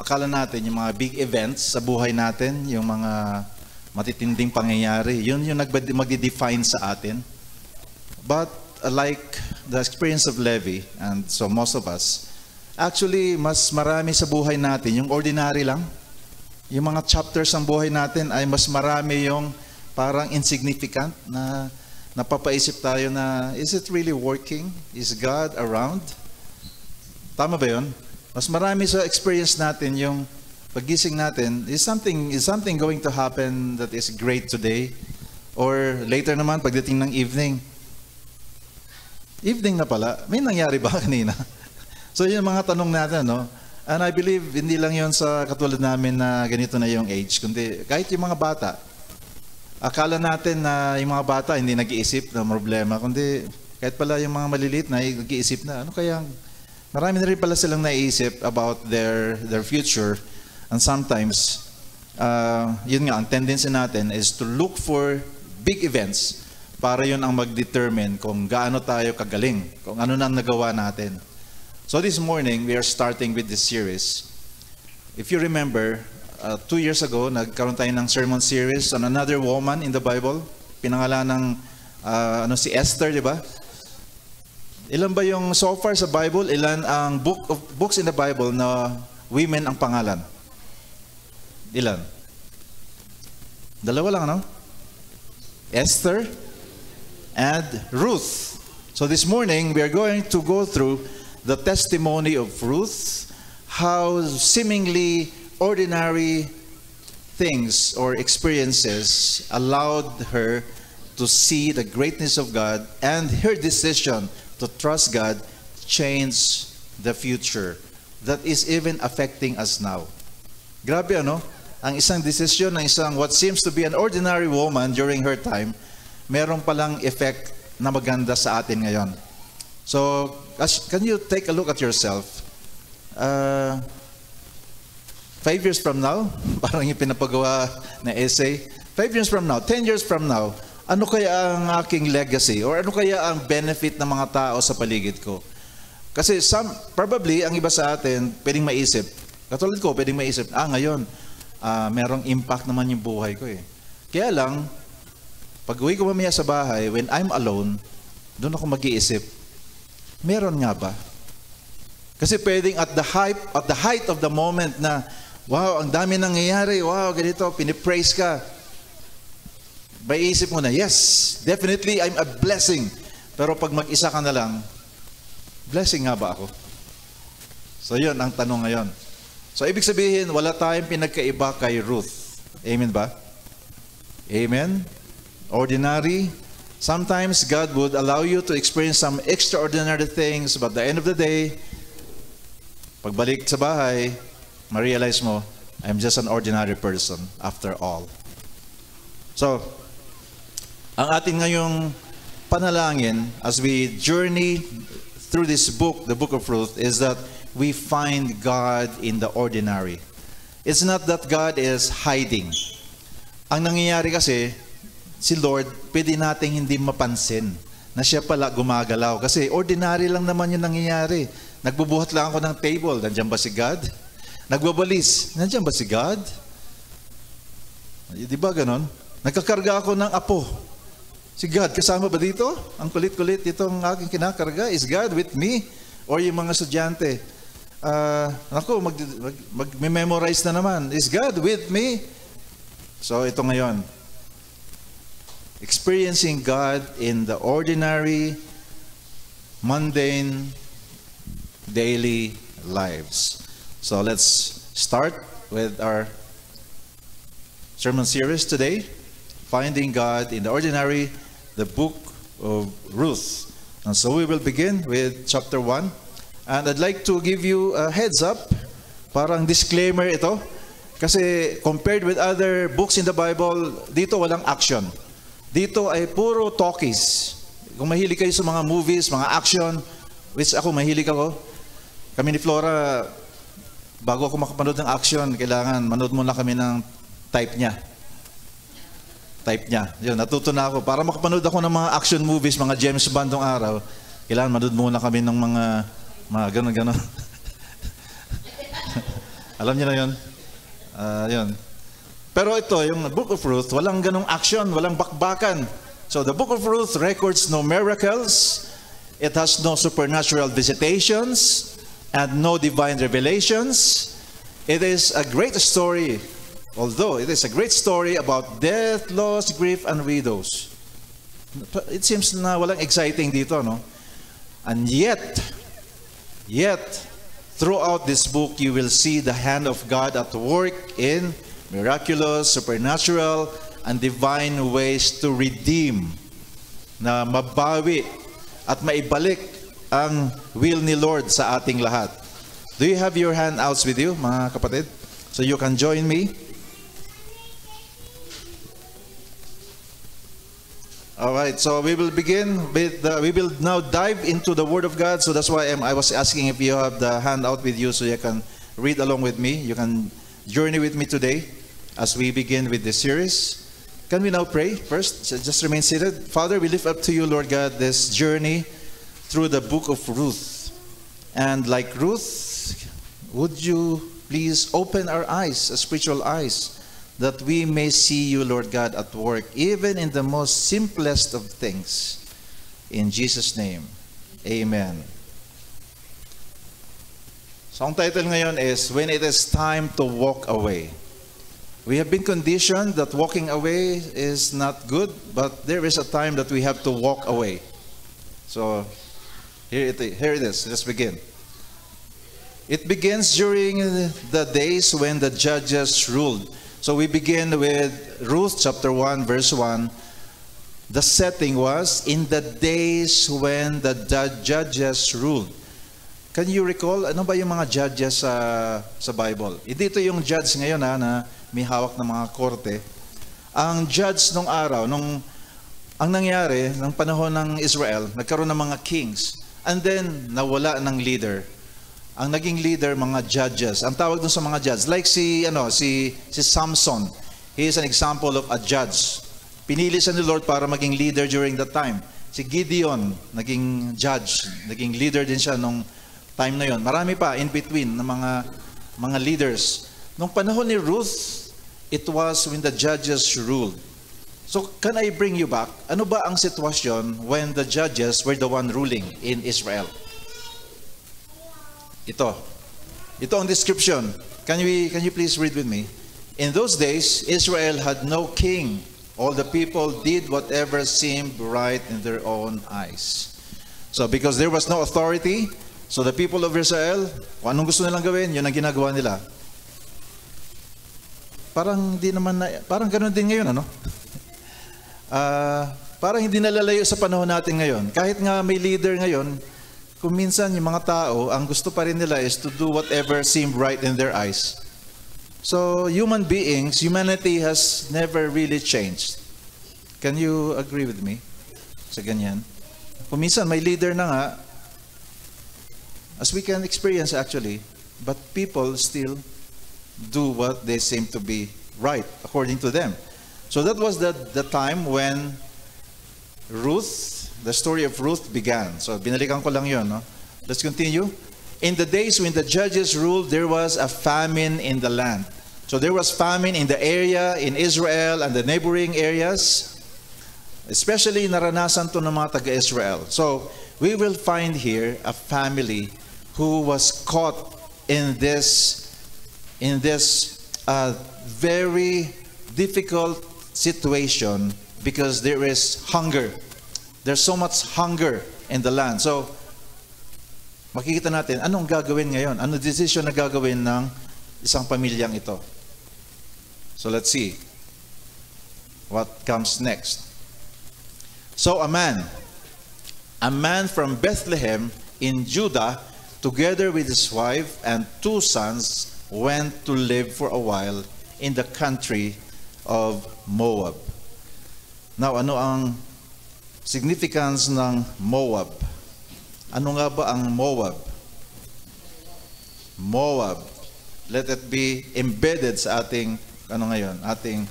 akala natin yung mga big events sa buhay natin, yung mga matitinding pangyayari, yun yung magdi-define sa atin. But like the experience of Levi, and so most of us, actually mas marami sa buhay natin yung ordinary lang. Yung mga chapters ng buhay natin ay mas marami yung parang insignificant na napapaisip tayo na, is it really working? Is God around? Tama ba yun? Mas marami sa experience natin yung paggising natin, is something going to happen that is great today? Or later naman, pagdating ng evening na pala, may nangyari ba kanina? So yun mga tanong natin, no? And I believe, hindi lang yun sa katulad namin na ganito na yung age, kundi kahit yung mga bata, akala natin na yung mga bata hindi nag-iisip ng problema, kundi kahit pala yung mga maliliit na nag-iisip na, ano kaya, marami na rin pala silang naiisip about their future. And sometimes, yun nga, ang tendency natin is to look for big events para yun ang mag-determine kung gaano tayo kagaling, kung ano nang nagawa natin. So this morning, we are starting with this series. If you remember, 2 years ago, nagkaroon tayo ng sermon series on another woman in the Bible. Pinangalan ng si Esther, di ba? Ilan ba yung so far sa Bible? Ilan ang books in the Bible na women ang pangalan? Ilan? Dalawa lang, no? Esther and Ruth. So this morning, we are going to go through the testimony of Ruth, how seemingly ordinary things or experiences allowed her to see the greatness of God, and her decision to trust God changed the future that is even affecting us now. Grabe, ano? Ang isang desisyon ng isang what seems to be an ordinary woman during her time, meron palang effect na maganda sa atin ngayon. So, can you take a look at yourself? 5 years from now, parang yung pinapagawa na essay, 5 years from now, 10 years from now, ano kaya ang aking legacy? Or ano kaya ang benefit ng mga tao sa paligid ko? Kasi probably, ang iba sa atin, pwedeng maisip. Katulad ko, pwedeng maisip, ngayon, merong impact naman yung buhay ko eh. Kaya lang, pag uwi ko mamaya sa bahay, when I'm alone, doon ako mag-iisip, meron nga ba? Kasi pwedeng at the height of the moment na, wow, ang dami nangyayari, wow, ganito, pinipraise ka. May isip mo na, yes, definitely I'm a blessing. Pero pag mag-isa ka na lang, blessing nga ba ako? So yun ang tanong ngayon. So ibig sabihin, wala tayong pinagkaiba kay Ruth. Amen ba? Amen? Ordinary. Sometimes God would allow you to experience some extraordinary things, but at the end of the day, pagbalik sa bahay, ma-realize mo, I'm just an ordinary person after all. So, ang ating ngayong panalangin as we journey through this book, the book of Ruth, is that we find God in the ordinary. It's not that God is hiding. Ang nangyayari kasi, si Lord, pwede nating hindi mapansin na siya pala gumagalaw. Kasi ordinary lang naman yung nangyayari. Nagbubuhat lang ako ng table, nandiyan ba si God? Nagbabalis, nandiyan ba si God? Di ba ganon? Nagkakarga ako ng apo. Si God, kasama ba dito? Ang kulit-kulit itong aking kinakarga. Is God with me? Or yung mga estudyante, mag-memorize na naman. Is God with me? So ito ngayon, experiencing God in the ordinary, mundane, daily lives. So let's start with our sermon series today, Finding God in the Ordinary, the book of Ruth. And so we will begin with chapter 1. And I'd like to give you a heads up, parang disclaimer ito. Kasi compared with other books in the Bible, dito walang action. Dito ay puro talkies. Kung mahilig kayo sa mga movies, mga action, which ako mahilig ako. Kami ni Flora, bago ako makapanood ng action, kailangan manood muna kami ng type niya. Yun, natuto na ako. Para makapanood ako ng mga action movies, mga James Bond ng araw, kailangan manood muna kami ng mga ganon-ganon. Alam niyo na yun? Yun. Pero ito, yung Book of Ruth, walang ganong action, walang bakbakan. So the Book of Ruth records no miracles, it has no supernatural visitations, and no divine revelations. It is a great story, although it is a great story about death, loss, grief, and widows. It seems na walang exciting dito, no? And yet, throughout this book, you will see the hand of God at work in miraculous, supernatural, and divine ways to redeem, na mabawi at maibalik ang will ni Lord sa ating lahat. Do you have your handouts with you, mga kapatid? So you can join me. All right, so we will begin with, we will now dive into the Word of God. So that's why I was asking if you have the handout with you so you can read along with me. You can journey with me today as we begin with this series. Can we now pray first? Just remain seated. Father, we lift up to you, Lord God, this journey through the book of Ruth. And like Ruth, would you please open our eyes, spiritual eyes, that we may see you, Lord God, at work, even in the most simplest of things. In Jesus' name, amen. So ang title ngayon is, When It Is Time to Walk Away. We have been conditioned that walking away is not good, but there is a time that we have to walk away. So here it is. Let's begin. It begins during the days when the judges ruled. So we begin with Ruth chapter 1 verse 1. The setting was in the days when the judges ruled. Can you recall, ano ba yung mga judges sa Bible? Dito yung judge ngayon na may hawak ng mga korte. Ang judge nung araw, ang nangyari, ng panahon ng Israel, nagkaroon ng mga kings. And then, nawala ng leader. Ang naging leader, mga judges. Ang tawag dun sa mga judges, like si Samson. He is an example of a judge. Pinili siya ni Lord para maging leader during that time. Si Gideon, naging judge. Naging leader din siya nung time na yon. Marami pa in between ng mga leaders. Nung panahon ni Ruth, it was when the judges ruled. So, can I bring you back? Ano ba ang sitwasyon when the judges were the one ruling in Israel? Ito ang description. Can you please read with me? In those days, Israel had no king. All the people did whatever seemed right in their own eyes. So, because there was no authority, so the people of Israel, kung anong gusto nilang gawin, yun ang ginagawa nila. Parang ganoon din ngayon, ano? Parang hindi nalalayo sa panahon natin ngayon. Kahit nga may leader ngayon, kung minsan yung mga tao, ang gusto pa rin nila is to do whatever seemed right in their eyes. So, humanity has never really changed. Can you agree with me sa ganyan? Kung minsan may leader na nga, as we can experience actually, but people still do what they seem to be right according to them. So that was the time when the story of Ruth began. So binalikan ko lang yun. No? Let's continue. In the days when the judges ruled, there was a famine in the land. So there was famine in the area, in Israel and the neighboring areas. Especially naranasan to ng mga taga-Israel. So we will find here a family who was caught in this very difficult situation because there is hunger. There's so much hunger in the land. So, makikita natin, anong gagawin ngayon? Ano decision na gagawin ng isang pamilyang ito? So, let's see what comes next. So, a man from Bethlehem in Judah, together with his wife and 2 sons, went to live for a while in the country of Moab. Now, ano ang significance ng Moab? Ano nga ba ang Moab? Moab. Let it be embedded sa ating, ating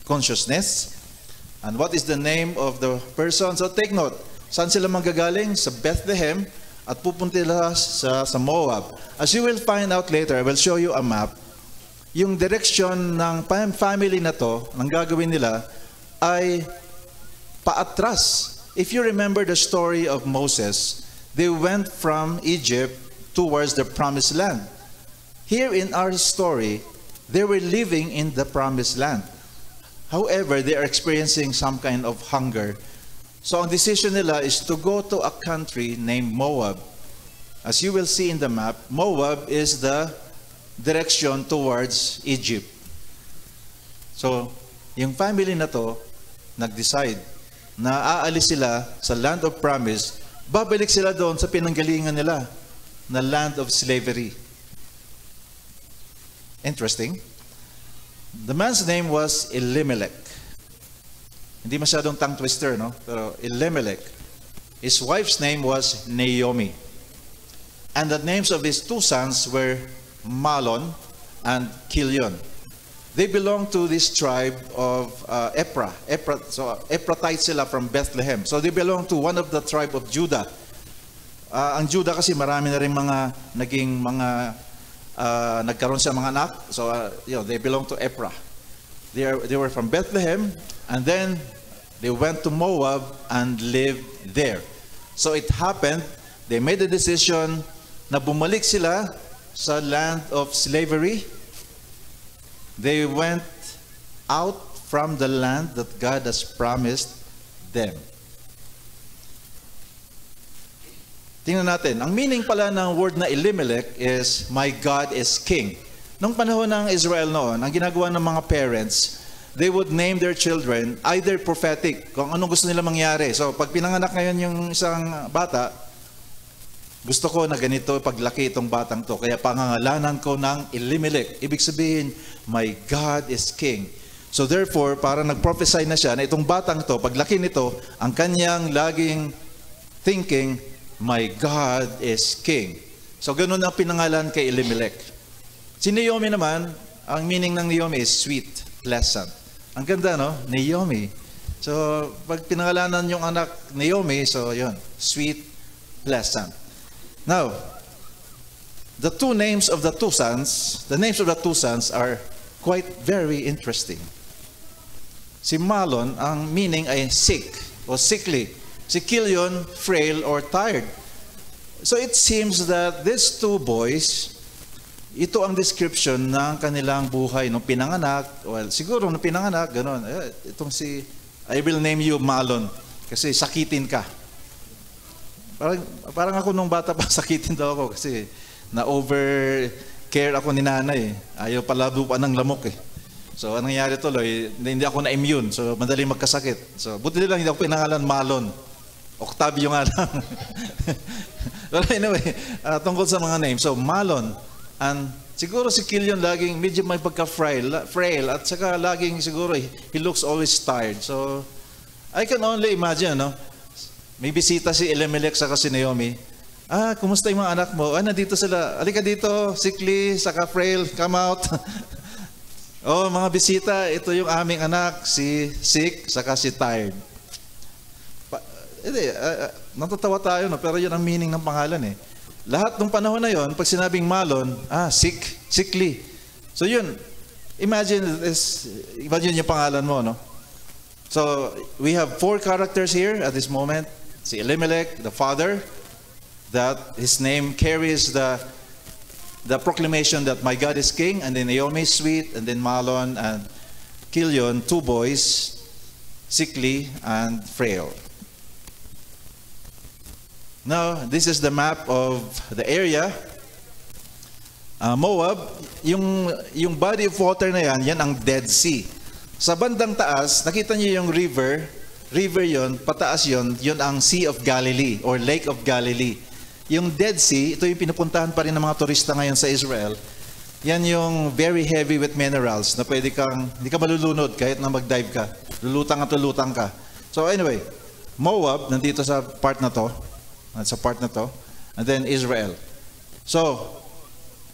consciousness. And what is the name of the person? So take note, saan sila manggagaling? Sa Bethlehem. at pupunta sila sa Moab. As you will find out later, I will show you a map. Yung direction ng family na to, ng gagawin nila, ay paatras. If you remember the story of Moses, they went from Egypt towards the promised land. Here in our story, they were living in the promised land. However, they are experiencing some kind of hunger. So ang decision nila is to go to a country named Moab. As you will see in the map, Moab is the direction towards Egypt. So, yung family na to, nag-decide na aalis sila sa land of promise, babalik sila doon sa pinanggalingan nila, na land of slavery. Interesting. The man's name was Elimelech. Hindi masyadong tongue twister, no? Pero Elimelech. His wife's name was Naomi. And the names of his two sons were Mahlon and Chilion. They belong to this tribe of Ephraim. So Ephrathites sila from Bethlehem. So they belong to one of the tribe of Judah. Ang Judah kasi marami na rin mga naging mga nagkaroon siya mga anak. So they belong to Ephraim. They were from Bethlehem, and then they went to Moab and lived there. So it happened, they made a decision na bumalik sila sa land of slavery. They went out from the land that God has promised them. Tingnan natin, ang meaning pala ng word na Elimelech is, my God is King. Nung panahon ng Israel noon, ang ginagawa ng mga parents, they would name their children either prophetic, kung anong gusto nila mangyari. So pag pinanganak ngayon yung isang bata, gusto ko na ganito paglaki itong batang to, kaya pangangalanan ko ng Elimelech. Ibig sabihin, my God is King. So therefore, para nag-prophesy na siya na itong batang to, paglaki nito, ang kanyang laging thinking, my God is King. So ganun ang pinangalan kay Elimelech. Si Naomi naman, ang meaning ng Naomi is sweet, pleasant. Ang ganda, no? Naomi. So pag pinangalanan yung anak Naomi, so yun, sweet, pleasant. Now, the names of the two sons are quite very interesting. Si Mahlon, ang meaning ay sick o sickly. Si Chilion, frail or tired. So it seems that these two boys, ito ang description ng kanilang buhay nung pinanganak. Well, siguro nung pinanganak, gano'n. Itong si, I will name you Mahlon, kasi sakitin ka. Parang ako nung bata pa, sakitin daw ako kasi na-over care ako ni nanay. Ayaw palabo pa ng lamok eh. So anong nangyari tuloy, hindi ako na-immune. So madaling magkasakit. So buti nila hindi ako pinangalan Mahlon. Octavio nga lang. But anyway, tungkol sa mga names. So Mahlon, and siguro si Chilion laging medyo may pagka-frail at saka laging siguro he looks always tired. So I can only imagine, no? May bisita si Elimelech saka si Naomi. Kumusta yung mga anak mo? Nandito sila. Halika dito, sickly, saka frail, come out. Mga bisita, ito yung aming anak, si sick, saka si tired. Natatawa tayo, no? Pero yun ang meaning ng pangalan eh. Lahat ng panahon na yon, pag sinabing Mahlon, sickly. So yun, imagine yung pangalan mo, no? So we have 4 characters here at this moment. Si Elimelech, the father, that his name carries the proclamation that my God is King, and then Naomi is sweet, and then Mahlon and Chilion, 2 boys, sickly and frail. Now, this is the map of the area. Moab, yung body of water na yan ang Dead Sea. Sa bandang taas, nakita niyo yung river yon, pataas yon ang Sea of Galilee or Lake of Galilee. Yung Dead Sea, ito yung pinupuntahan pa rin ng mga turista ngayon sa Israel. Yan yung very heavy with minerals na pwede hindi ka malulunod kahit na mag-dive ka. Lulutang ka. So anyway, Moab, nandito sa part na to, and then Israel. So,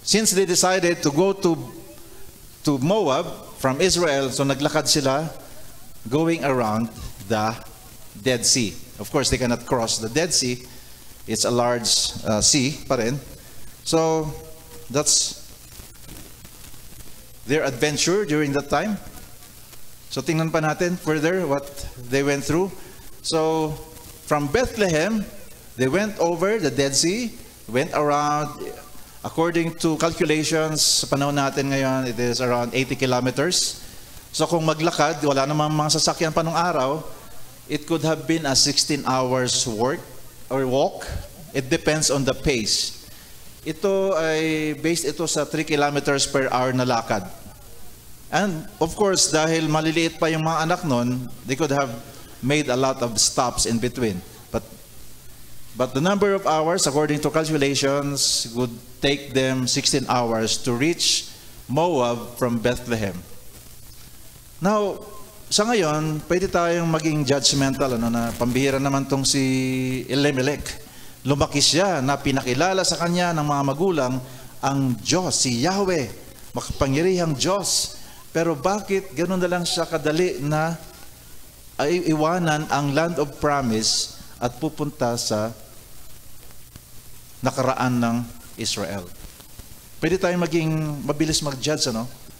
since they decided to go to Moab from Israel, so naglakad sila going around the Dead Sea. Of course, they cannot cross the Dead Sea. It's a large sea pa rin. So, that's their adventure during that time. So, tingnan pa natin further what they went through. So, from Bethlehem, they went over the Dead Sea, went around, according to calculations, sa panahon natin ngayon, it is around 80 kilometers. So, kung maglakad, wala namang mga sasakyan pa nung araw, it could have been a 16 hours work or walk. It depends on the pace. Ito ay based ito sa 3 kilometers per hour na lakad. And of course, dahil maliliit pa yung mga anak nun, they could have made a lot of stops in between. But the number of hours, according to calculations, would take them 16 hours to reach Moab from Bethlehem. Now, sa ngayon, pwede tayong maging judgmental, na pambihira naman tong si Elimelech. Lumaki siya na pinakilala sa kanya ng mga magulang ang Diyos, si Yahweh, makapangyarihang Diyos. Pero bakit ganoon na lang siya kadali na iwanan ang land of promise at pupunta sa nakaraan ng Israel? Pwede tayong maging mabilis mag-judge,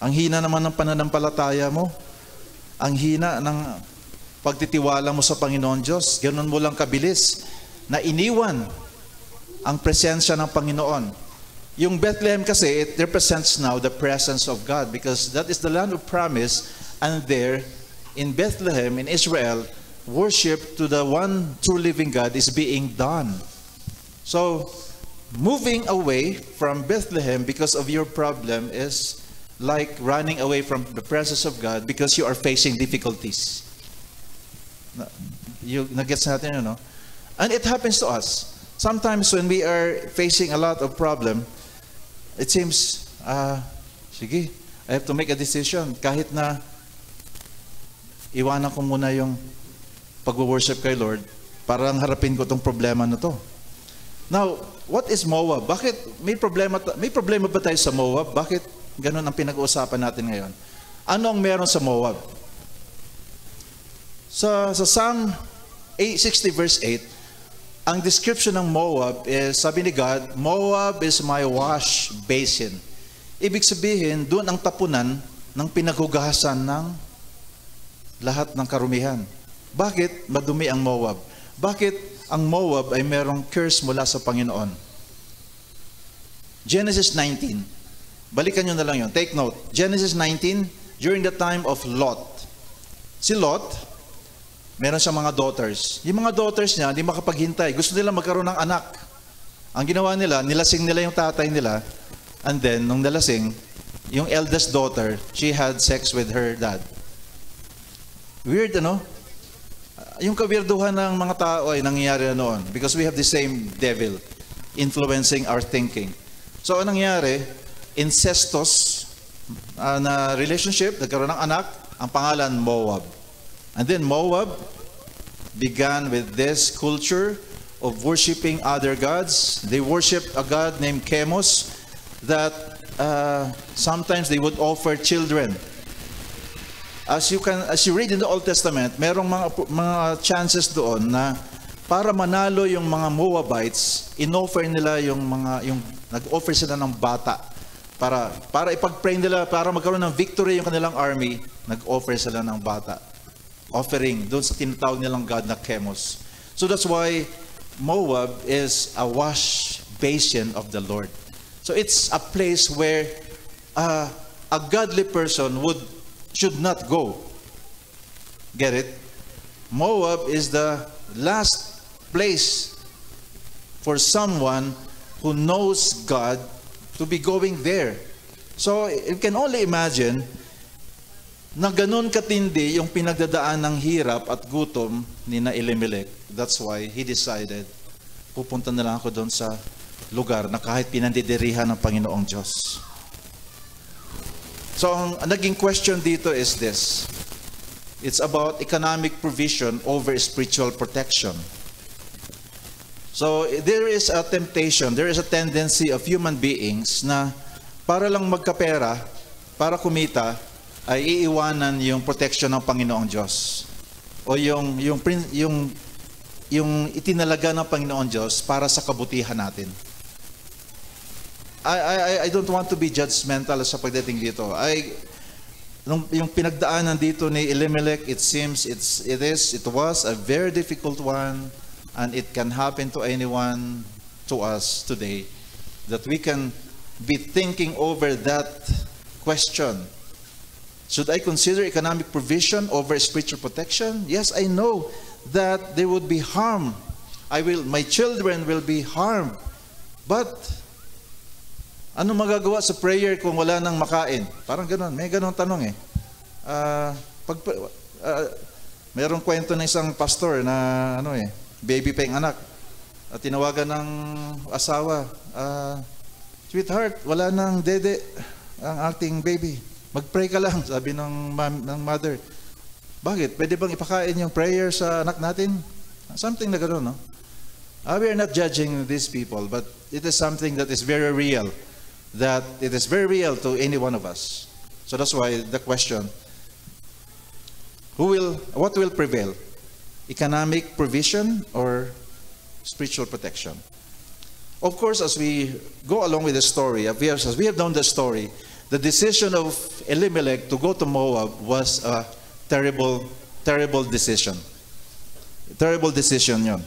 Ang hina naman ng pananampalataya mo. Ang hina ng pagtitiwala mo sa Panginoon Diyos. Ganun mo lang kabilis na iniwan ang presensya ng Panginoon. Yung Bethlehem kasi, it represents now the presence of God because that is the land of promise, and there in Bethlehem, in Israel, worship to the one true living God is being done. So, moving away from Bethlehem because of your problem is like running away from the presence of God because you are facing difficulties. Nagets natin yun, no? And it happens to us. Sometimes when we are facing a lot of problem, it seems, sige, I have to make a decision. Kahit na iwanan ko muna yung pag-worship kay Lord, para harapin ko tong problema na to. Now, what is Moab? Bakit may problema ba tayo sa Moab? Bakit ganun ang pinag-uusapan natin ngayon? Ano ang meron sa Moab? Sa Psalm 60 verse 8, ang description ng Moab is, sabi ni God, Moab is my wash basin. Ibig sabihin, doon ang tapunan ng pinaghugasan ng lahat ng karumihan. Bakit madumi ang Moab? Bakit ang Moab ay merong curse mula sa Panginoon? Genesis 19. Balikan nyo na lang yun. Take note. Genesis 19, during the time of Lot. Si Lot, meron siyang mga daughters. Yung mga daughters niya, hindi makapaghintay. Gusto nila magkaroon ng anak. Ang ginawa nila, nilasing nila yung tatay nila. And then, nung nalasing, yung eldest daughter, she had sex with her dad. Weird, Yung kawirduhan ng mga tao ay nangyayari na noon. Because we have the same devil influencing our thinking. So, anong nangyari? Incestos na relationship, nagkaroon ng anak, ang pangalan Moab. And then Moab began with this culture of worshiping other gods. They worshiped a god named Chemos that sometimes they would offer children. As you read in the Old Testament, merong mga chances doon na para manalo yung mga Moabites, inoffer nila nag-offer sila ng bata. Para ipag-pray nila, para magkaroon ng victory yung kanilang army, nag-offer sila ng bata. Offering doon sa tinatawag nilang God na Chemos. So that's why Moab is a wash basin of the Lord. So it's a place where a godly person should not go. Get it? Moab is the last place for someone who knows God to be going there. So, you can only imagine na ganun katindi yung pinagdadaan ng hirap at gutom ni na Elimelech. That's why he decided, pupunta na lang ako doon sa lugar na kahit pinandidirihan ng Panginoong Diyos. So, ang naging question dito is this. It's about economic provision over spiritual protection. So, there is a temptation, there is a tendency of human beings na para lang magkapera, para kumita, ay iiwanan yung protection ng Panginoong Diyos. O yung yung itinalaga ng Panginoon Diyos para sa kabutihan natin. I don't want to be judgmental sa pagdating dito. Yung pinagdaanan dito ni Elimelech, it seems it was a very difficult one, and it can happen to anyone, to us today, that we can be thinking over that question. Should I consider economic provision over spiritual protection? Yes, I know that there would be harm. My children will be harmed. But ano magagawa sa prayer kung wala nang makain? Parang gano'n. May gano'ng tanong eh. Mayroong kwento ng isang pastor na baby pa yung anak. At tinawagan ng asawa, sweetheart, wala nang dede ang ating baby. Mag-pray ka lang, sabi ng mother. Bakit? Pwede bang ipakain yung prayer sa anak natin? Something na gano'n, no? We are not judging these people, but it is something that is very real. That it is very real to any one of us. So that's why the question, what will prevail? Economic provision or spiritual protection? Of course, as we go along with the story, as we have known the story, the decision of Elimelech to go to Moab was a terrible, terrible decision. Terrible decision yun.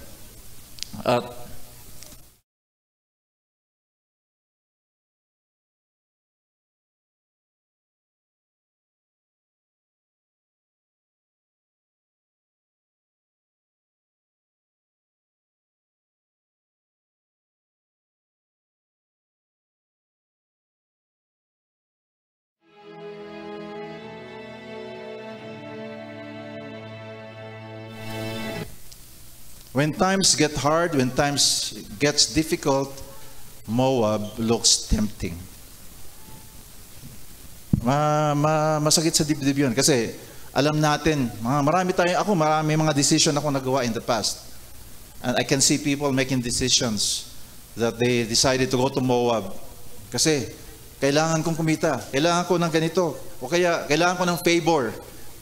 When times get hard, when times gets difficult, Moab looks tempting. Masakit sa dibdib yun. Kasi alam natin, marami mga decision ako nagawa in the past. And I can see people making decisions that they decided to go to Moab. Kasi kailangan kong kumita, kailangan ko ng ganito, o kaya kailangan ko ng favor.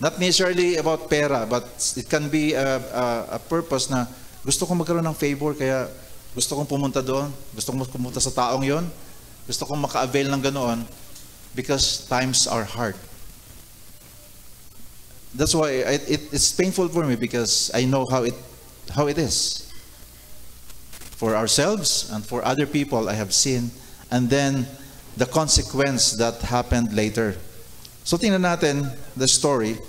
Not necessarily about pera, but it can be a purpose na gusto kong magkaroon ng favor, kaya gusto kong pumunta doon, gusto kong pumunta sa taong yon, gusto kong maka-avail ng ganoon, because times are hard. That's why it's painful for me, because I know how it is. For ourselves and for other people I have seen, and then the consequence that happened later. So tingnan natin the story.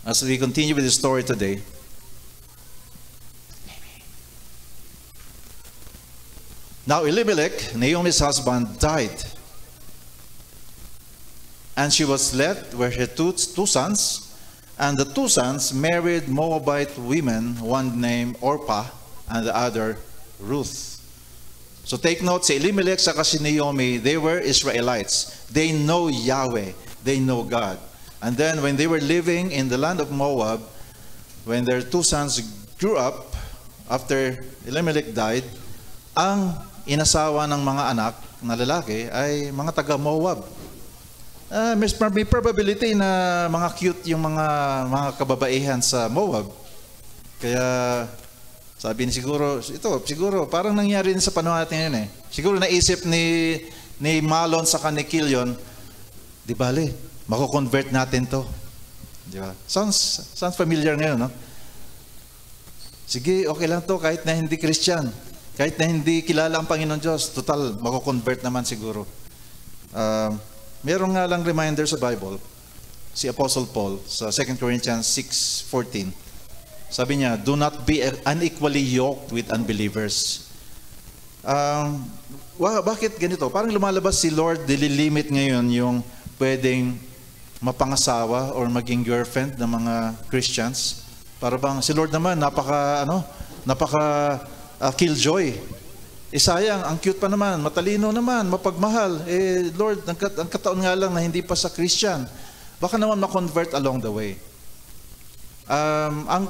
As we continue with the story today, now Elimelech, Naomi's husband, died, and she was left with her two sons, and the two sons married Moabite women, one named Orpah and the other Ruth. So take note, si Elimelech saka si Naomi, they were Israelites. They know Yahweh, they know God. And then when they were living in the land of Moab, when their two sons grew up, after Elimelech died, ang inasawa ng mga anak na lalaki ay mga taga Moab. May probability na mga cute yung mga kababaihan sa Moab. Kaya sabi siguro parang nangyari din sa panahon natin yun eh. Siguro naisip ni Malon sa ni Kilion, di bale, mako-convert natin to. Di ba? Sounds familiar ngayon, no? Sige, okay lang to kahit na hindi Christian. Kahit na hindi kilala ang Panginoon Diyos, total, mako-convert naman siguro. Meron nga lang reminder sa Bible, si Apostle Paul sa 2 Corinthians 6:14. Sabi niya, do not be unequally yoked with unbelievers. Bakit ganito? Parang lumalabas si Lord, dililimit ngayon yung pwedeng mapangasawa or maging girlfriend ng mga Christians. Para bang si Lord naman, napaka killjoy. Sayang, ang cute pa naman, matalino naman, mapagmahal. Lord, ang kataon nga lang na hindi pa sa Christian. Baka naman ma-convert along the way.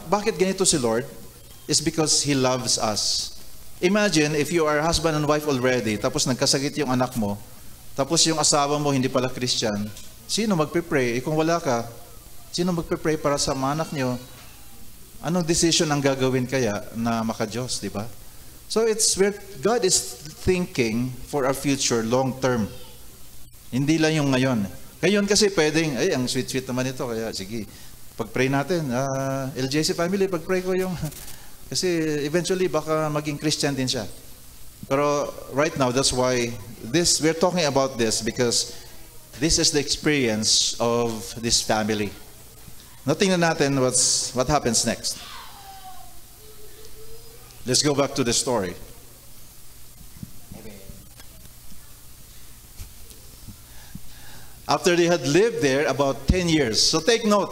Bakit ganito si Lord? Is because He loves us. Imagine if you are husband and wife already, tapos nagkasakit yung anak mo, tapos yung asawa mo hindi pala Christian, sino magpe-pray? Kung wala ka, sino magpe-pray para sa mga anak nyo? Anong decision ang gagawin kaya na maka-Diyos, di ba? So it's where God is thinking for our future long term. Hindi lang yung ngayon. Ngayon kasi pwedeng, ay, ang sweet-sweet naman ito, kaya sige, pag-pray natin. LJC family, pag-pray ko yung, kasi eventually baka maging Christian din siya. Pero right now, that's why we're talking about this because this is the experience of this family. Tingnan natin what happens next. Let's go back to the story. After they had lived there about 10 years. So take note,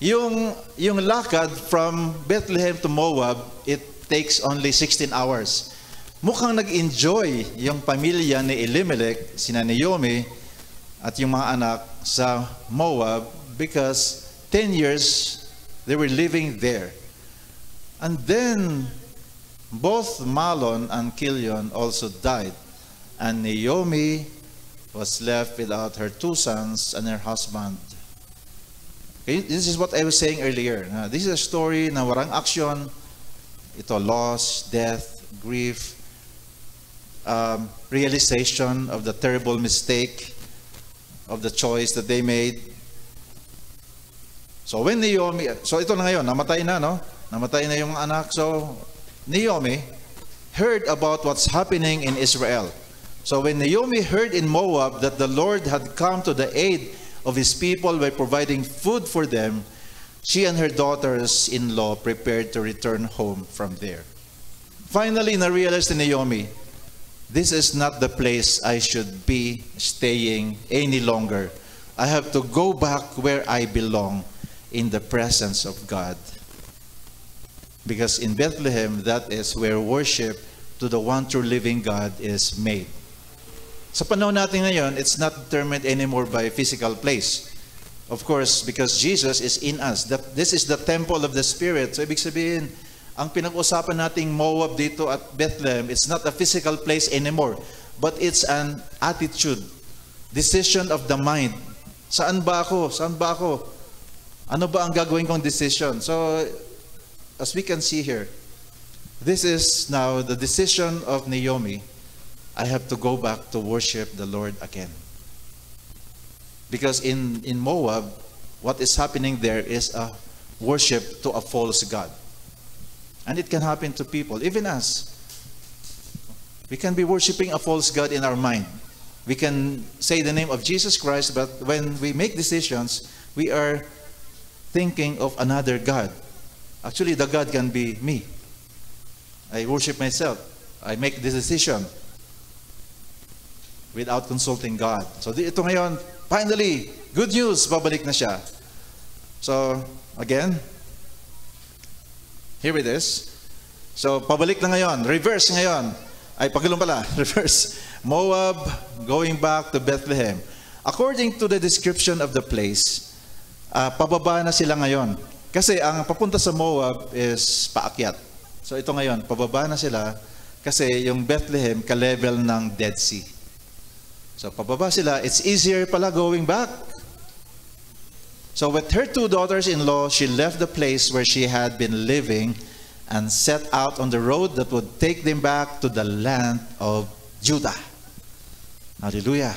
yung lakad from Bethlehem to Moab, it takes only 16 hours. Mukhang nag-enjoy yung pamilya ni Elimelech, sina Naomi, at yung mga anak sa Moab because 10 years they were living there. And then both Mahlon and Chilion also died, and Naomi was left without her 2 sons and her husband. Okay, this is what I was saying earlier. This is a story na walang action. Ito, loss, death, grief, realization of the terrible mistake of the choice that they made. So when Naomi, so ito na ngayon, namatay na, no? Namatay na yung anak. So Naomi heard about what's happening in Israel. So when Naomi heard in Moab that the Lord had come to the aid of his people by providing food for them, she and her daughters-in-law prepared to return home from there. Finally, na-realized ni Naomi, this is not the place I should be staying any longer. I have to go back where I belong, in the presence of God. Because in Bethlehem, that is where worship to the one true living God is made. Sa panahon natin ngayon, it's not determined anymore by physical place. Of course, because Jesus is in us. This is the temple of the Spirit. So ibig sabihin, ang pinag-usapan nating Moab dito at Bethlehem, it's not a physical place anymore, but it's an attitude, decision of the mind. Saan ba ako? Saan ba ako? Ano ba ang gagawin kong decision? So, as we can see here, this is now the decision of Naomi. I have to go back to worship the Lord again. Because in Moab, what is happening there is a worship to a false god. And it can happen to people, even us. We can be worshiping a false god in our mind. We can say the name of Jesus Christ, but when we make decisions, we are thinking of another God. Actually, the God can be me. I worship myself. I make this decision without consulting God. So ito ngayon, finally, good news, babalik na siya. So, again, here it is. So, pabalik na ngayon. Reverse ngayon. Ay, pagulong pala. Reverse. Moab going back to Bethlehem. According to the description of the place, pababa na sila ngayon. Kasi ang papunta sa Moab is paakyat. So ito ngayon, pababa na sila kasi yung Bethlehem ka-level ng Dead Sea. So pababa sila, it's easier pala going back. So with her 2 daughters-in-law, she left the place where she had been living and set out on the road that would take them back to the land of Judah. Hallelujah.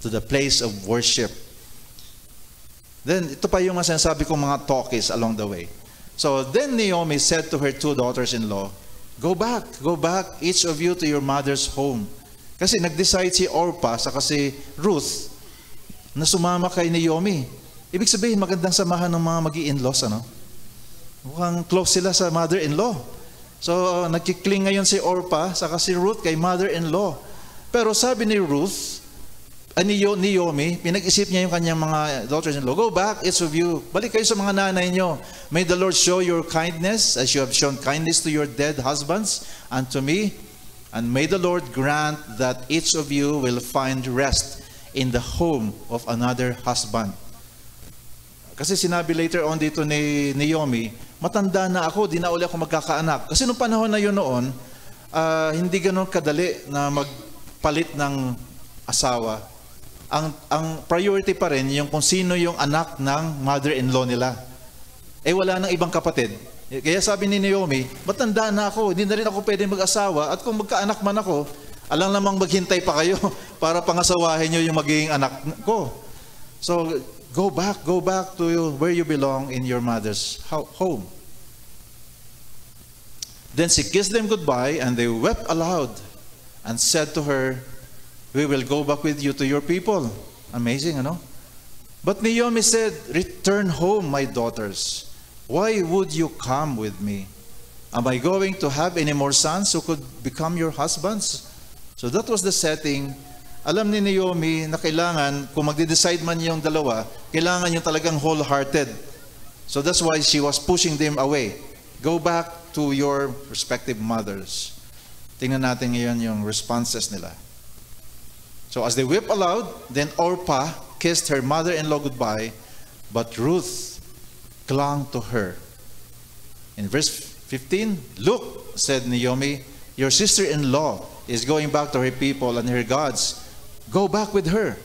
To the place of worship. Then, ito pa yung sinasabi kong mga talkies along the way. So, then Naomi said to her 2 daughters-in-law, go back, each of you to your mother's home. Kasi nag-decide si Orpah sa kasi Ruth na sumama kay Naomi. Ibig sabihin, magandang samahan ng mga mag-i-in-laws, ano? Mukhang close sila sa mother-in-law. So, nagkikling ngayon si Orpah sa kasi Ruth kay mother-in-law. Pero sabi ni Ruth, Naomi, pinag-isip niya yung kanyang mga daughters-in-law, go back, each of you. Balik kayo sa mga nanay nyo. May the Lord show your kindness as you have shown kindness to your dead husbands and to me. And may the Lord grant that each of you will find rest in the home of another husband. Kasi sinabi later on dito ni Naomi, matanda na ako, di na uli ako magkakaanak. Kasi nung panahon na yun noon, hindi ganun kadali na magpalit ng asawa. Ang priority pa rin yung kung sino yung anak ng mother-in-law nila. Eh wala nang ibang kapatid. Kaya sabi ni Naomi, matanda na ako, hindi na rin ako pwede mag-asawa, at kung magkaanak man ako, alam namang maghintay pa kayo para pangasawahin nyo yung magiging anak ko. So, go back to where you belong in your mother's home. Then she kissed them goodbye, and they wept aloud and said to her, we will go back with you to your people. Amazing, ano? But Naomi said, return home, my daughters. Why would you come with me? Am I going to have any more sons who could become your husbands? So that was the setting. Alam ni Naomi na kailangan, kung magde-decide man yung dalawa, kailangan yung talagang wholehearted. So that's why she was pushing them away. Go back to your respective mothers. Tingnan natin ngayon yung responses nila. So as they wept aloud, then Orpah kissed her mother-in-law goodbye, but Ruth clung to her. In verse 15, look, said Naomi, your sister-in-law is going back to her people and her gods. Go back with her.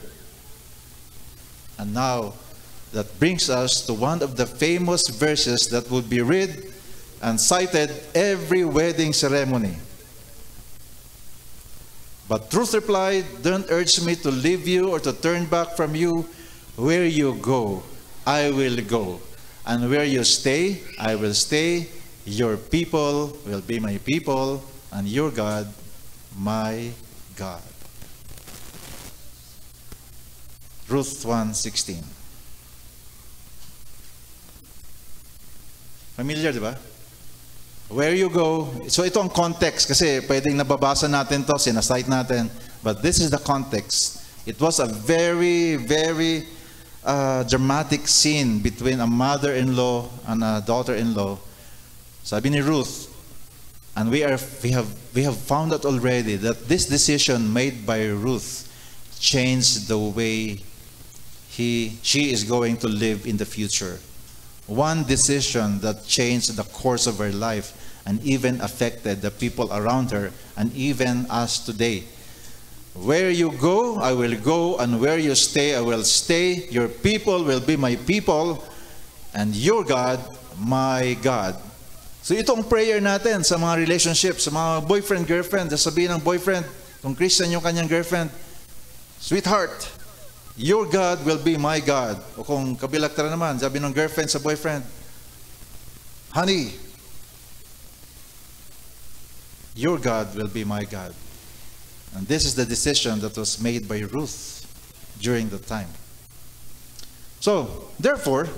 And now, that brings us to one of the famous verses that would be read and cited every wedding ceremony. But Ruth replied, don't urge me to leave you or to turn back from you. Where you go, I will go. And where you stay, I will stay. Your people will be my people, and your God, my God. Ruth 1:16. Familiar, di ba? Where you go. So ito ang context kasi pwedeng nababasa natin to, sinasite natin. But this is the context. It was a very, very dramatic scene between a mother-in-law and a daughter-in-law. Sabi ni Ruth, and we have found out already that this decision made by Ruth changed the way she is going to live in the future. One decision that changed the course of her life and even affected the people around her and even us today. Where you go, I will go, and where you stay, I will stay. Your people will be my people, and your God, my God. So itong prayer natin sa mga relationships, sa mga boyfriend-girlfriend, sabihin ng boyfriend, kung Christian yung kanyang girlfriend, sweetheart, your God will be my God. O kung kabilaktara naman, sabi ng girlfriend sa boyfriend, honey, your God will be my God. And this is the decision that was made by Ruth during the time. So, therefore,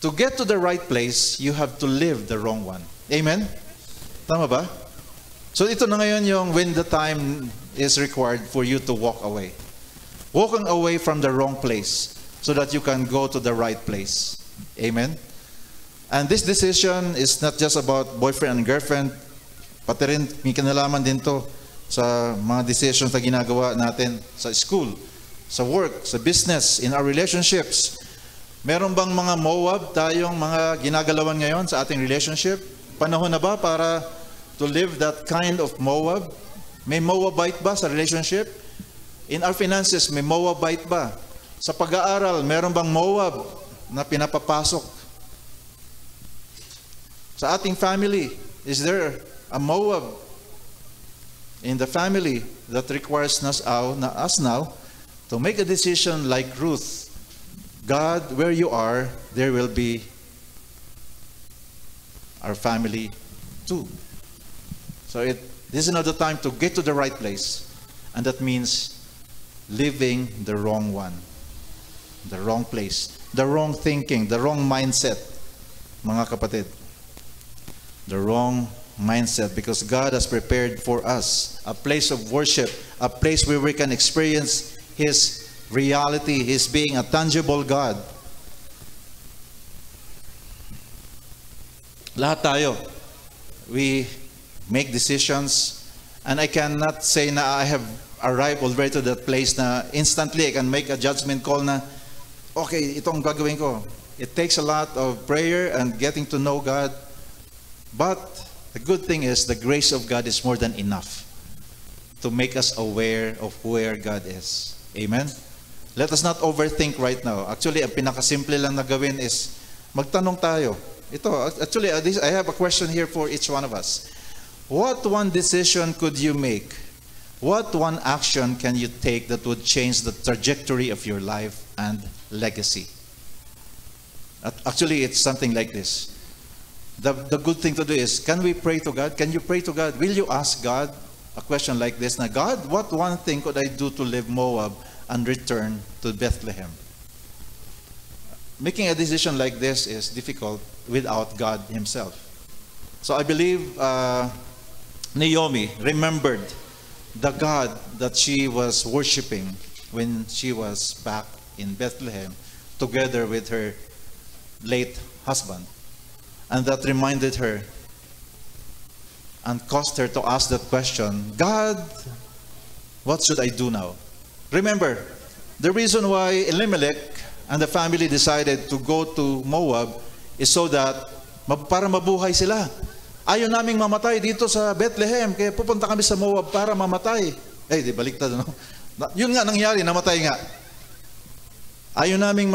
to get to the right place, you have to live the wrong one. Amen? Tama ba? So ito na ngayon yung when the time is required for you to walk away. Walking away from the wrong place so that you can go to the right place. Amen? And this decision is not just about boyfriend and girlfriend. Pati rin, may kinalaman din to sa mga decisions na ginagawa natin sa school, sa work, sa business, in our relationships. Meron bang mga Moab tayong mga ginagalawan ngayon sa ating relationship? Panahon na ba para to live that kind of Moab? May Moabite ba sa relationship? In our finances, may Moabite ba? Sa pag-aaral, meron bang Moab na pinapapasok? Sa ating family, is there a Moab in the family that requires us now to make a decision like Ruth? God, where you are, there will be our family too. So this is not the time to get to the right place. And that means living the wrong one, the wrong place, the wrong thinking, the wrong mindset, mga kapatid. The wrong mindset, because God has prepared for us a place of worship, a place where we can experience His reality, His being a tangible God. Lahat tayo, we make decisions, and I cannot say na I have arrived already to that place na instantly I can make a judgment call na, okay, itong gagawin ko. It takes a lot of prayer and getting to know God, but the good thing is the grace of God is more than enough to make us aware of where God is. Amen? Let us not overthink right now. Actually, ang pinakasimple lang na gawin is magtanong tayo. Actually, I have a question here for each one of us. What one decision could you make? What one action can you take that would change the trajectory of your life and legacy? Actually, it's something like this. The good thing to do is, can we pray to God? Can you pray to God? Will you ask God a question like this? Now, God, what one thing could I do to leave Moab and return to Bethlehem? Making a decision like this is difficult without God himself. So I believe Naomi remembered the God that she was worshiping when she was back in Bethlehem together with her late husband. And that reminded her and caused her to ask that question, God, what should I do now? Remember, the reason why Elimelech and the family decided to go to Moab is so that para mabuhay sila. Ayaw naming mamatay dito sa Bethlehem, kaya pupunta kami sa Moab para mamatay. Di baliktad, no? Yun nga nangyari, namatay nga. Ayaw naming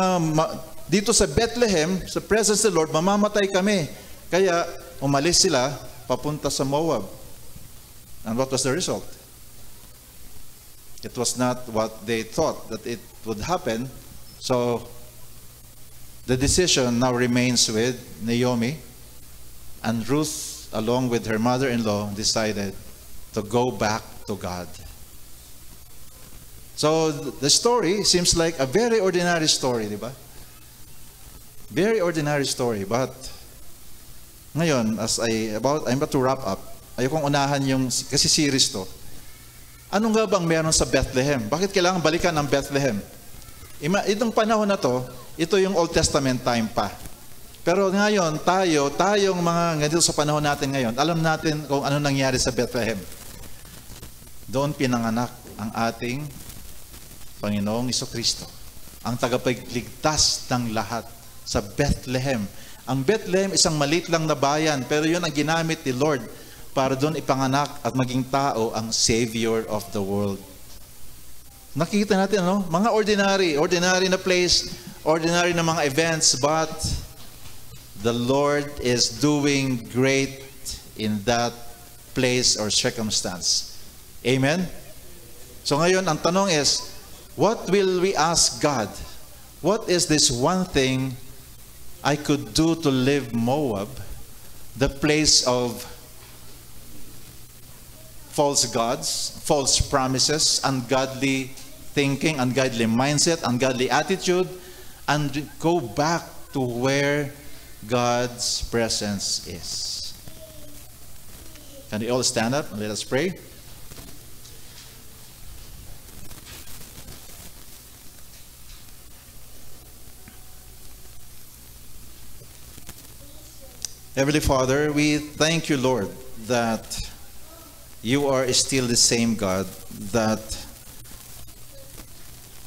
dito sa Bethlehem, sa presence of the Lord, mamamatay kami. Kaya umalis sila papunta sa Moab. And what was the result? It was not what they thought that it would happen. So the decision now remains with Naomi, and Ruth, along with her mother-in-law, decided to go back to God. So the story seems like a very ordinary story, di ba? Very ordinary story, but ngayon, I'm about to wrap up, ayokong unahan yung, kasi series to. Ano nga bang meron sa Bethlehem? Bakit kailangan balikan ang Bethlehem? Itong panahon na to, ito yung Old Testament time pa. Pero ngayon, tayong mga ganito sa panahon natin ngayon, alam natin kung ano nangyari sa Bethlehem. Doon pinanganak ang ating Panginoong Jesucristo, ang tagapagligtas ng lahat sa Bethlehem. Ang Bethlehem, isang maliit lang na bayan, pero yun ang ginamit ni Lord para doon ipanganak at maging tao ang Savior of the world. Nakikita natin, no? Mga ordinary na place, ordinary na mga events, but the Lord is doing great in that place or circumstance. Amen? So ngayon, ang tanong is, what will we ask God? What is this one thing I could do to live Moab, the place of false gods, false promises, ungodly thinking, ungodly mindset, ungodly attitude, and go back to where God's presence is? Can we all stand up and let us pray? Heavenly Father, we thank you, Lord, that you are still the same God that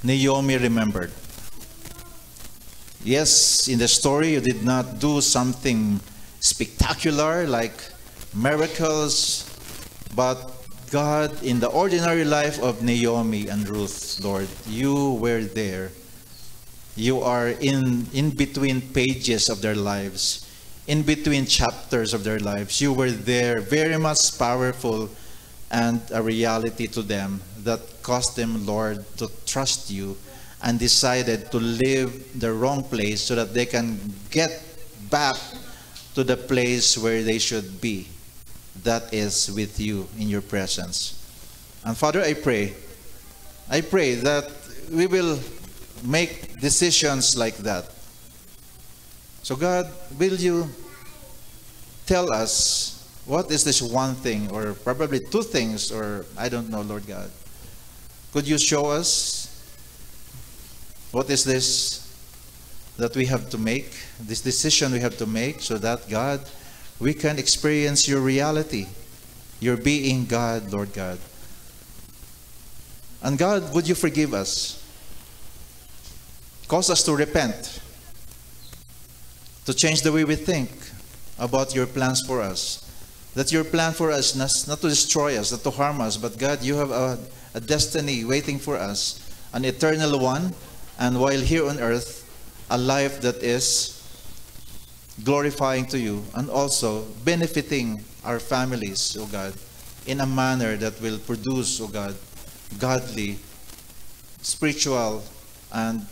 Naomi remembered. Yes, in the story you did not do something spectacular like miracles, but God, in the ordinary life of Naomi and Ruth, Lord, you were there. You are in between pages of their lives, in between chapters of their lives. You were there, very much powerful, and a reality to them that caused them, Lord, to trust you and decided to leave the wrong place so that they can get back to the place where they should be. That is with you in your presence. And Father, I pray that we will make decisions like that. So God, will you tell us what is this one thing, or probably two things, or I don't know, Lord God. Could you show us what is this that we have to make, this decision we have to make, so that, God, we can experience your reality, your being God, Lord God. And God, would you forgive us? Cause us to repent, to change the way we think about your plans for us. That your plan for us is not to destroy us, not to harm us, but God, you have a destiny waiting for us, an eternal one, and while here on earth, a life that is glorifying to you, and also benefiting our families, O God, in a manner that will produce, O God, godly, spiritual, and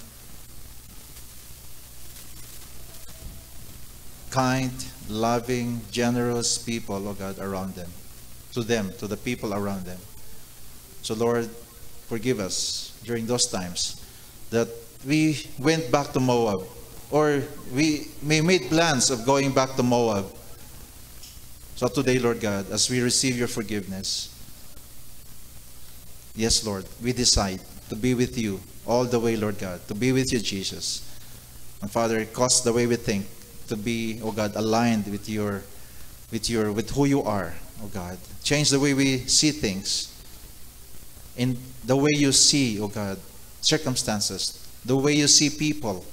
kind, loving, generous people, O God, around them, to the people around them. So Lord, forgive us during those times that we went back to Moab, or we made plans of going back to Moab. So today, Lord God, as we receive your forgiveness, yes, Lord, we decide to be with you all the way, Lord God, to be with you, Jesus. And Father, cause the way we think to be, oh God, aligned with who you are, oh God. Change the way we see things, in the way you see, oh God, circumstances, the way you see people,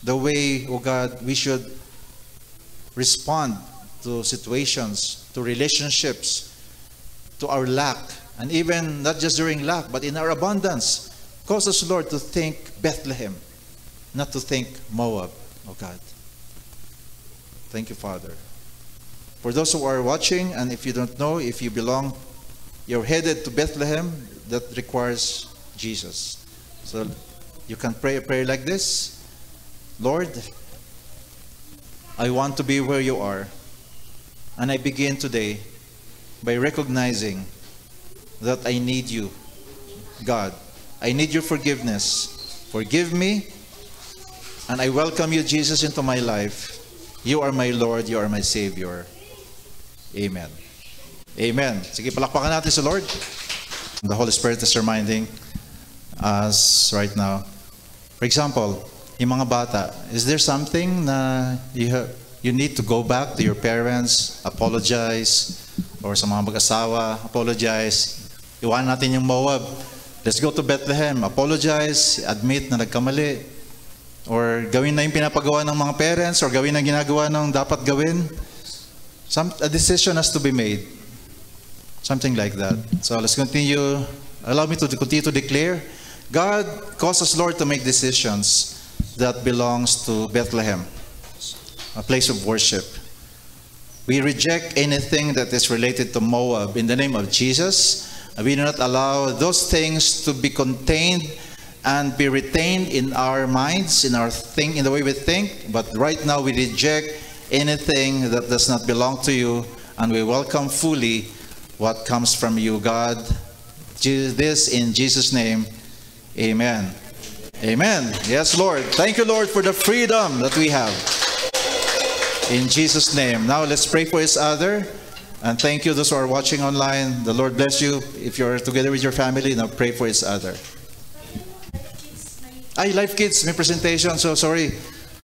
the way, oh God, we should respond to situations, to relationships, to our lack, and even not just during lack, but in our abundance. Cause us, Lord, to think Bethlehem, not to think Moab, oh God. Thank you, Father. For those who are watching, and if you don't know, if you belong, you're headed to Bethlehem, that requires Jesus. So you can pray a prayer like this. Lord, I want to be where you are. And I begin today by recognizing that I need you, God. I need your forgiveness. Forgive me, and I welcome you, Jesus, into my life. You are my Lord, you are my Savior. Amen. Amen. Sige, palakpakan natin sa Lord. The Holy Spirit is reminding us right now. For example, yung mga bata, is there something na you need to go back to your parents, apologize, or sa mga mag-asawa, apologize. Iwanan natin yung Moab. Let's go to Bethlehem, apologize, admit na nagkamali, or gawin na yung pinapagawa ng mga parents, or gawin na ginagawa ng dapat gawin. A decision has to be made. Something like that. So let's continue. Allow me to continue to declare. God calls us, Lord, to make decisions that belongs to Bethlehem, a place of worship. We reject anything that is related to Moab in the name of Jesus. We do not allow those things to be contained and be retained in our minds, in the way we think. But right now we reject anything that does not belong to you, and we welcome fully what comes from you, God. This in Jesus' name, amen. Amen. Yes, Lord. Thank you, Lord, for the freedom that we have. In Jesus' name. Now let's pray for each other. And thank you, those who are watching online. The Lord bless you. If you're together with your family, now pray for each other. Ay, Life Kids, may presentation. So sorry.